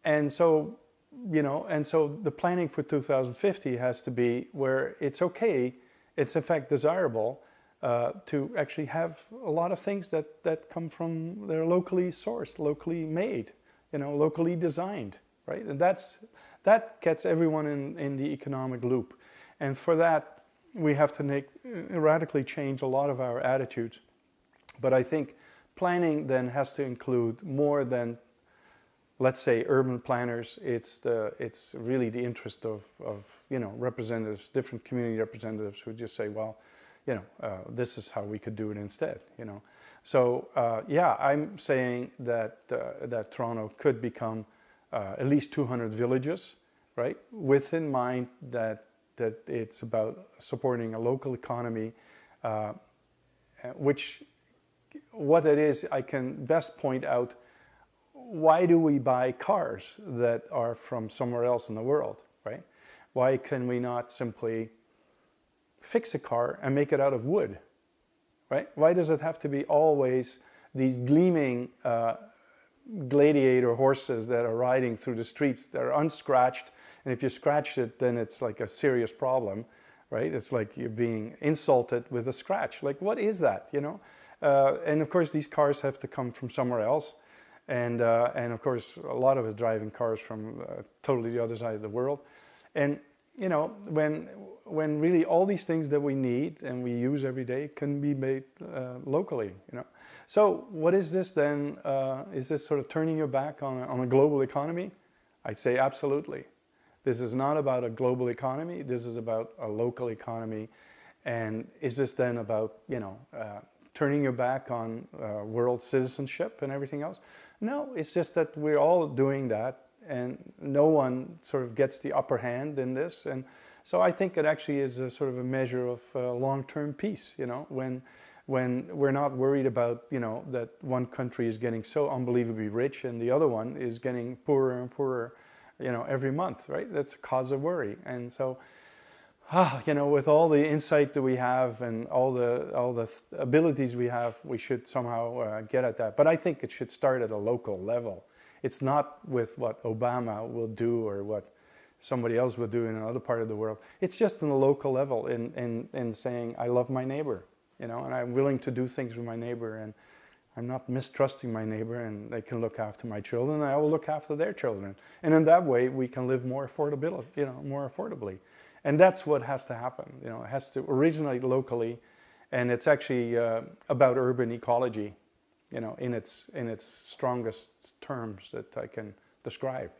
And so, and so the planning for 2050 has to be where it's okay, it's in fact desirable to actually have a lot of things that come from, they're locally sourced, locally made, locally designed, right? And that gets everyone in the economic loop. And for that, we have to radically change a lot of our attitudes. But I think planning then has to include more than, let's say, urban planners. It's really the interest of representatives, different community representatives who just say, well, this is how we could do it instead. So yeah, I'm saying that that Toronto could become at least 200 villages, right? With in mind that it's about supporting a local economy, which what it is, I can best point out. Why do we buy cars that are from somewhere else in the world, right? Why can we not simply fix a car and make it out of wood, right? Why does it have to be always these gleaming gladiator horses that are riding through the streets that are unscratched? And if you scratch it, then it's like a serious problem, right? It's like you're being insulted with a scratch. Like, what is that, And of course, these cars have to come from somewhere else. And of course, a lot of us driving cars from totally the other side of the world. And, when really all these things that we need and we use every day can be made locally, So what is this then? Is this sort of turning your back on a global economy? I'd say absolutely. This is not about a global economy. This is about a local economy. And is this then about, turning your back on world citizenship and everything else? No, it's just that we're all doing that and no one sort of gets the upper hand in this. And so I think it actually is a sort of a measure of long-term peace, when we're not worried about, that one country is getting so unbelievably rich and the other one is getting poorer and poorer, every month, right? That's a cause of worry. And so, with all the insight that we have and all the abilities we have, we should somehow get at that. But I think it should start at a local level. It's not with what Obama will do or what somebody else will do in another part of the world. It's just on a local level in saying, I love my neighbor, and I'm willing to do things with my neighbor, and I'm not mistrusting my neighbor, and they can look after my children, and I will look after their children. And in that way, we can live more affordably. And that's what has to happen. It has to originate locally, and it's actually about urban ecology, in its strongest terms that I can describe.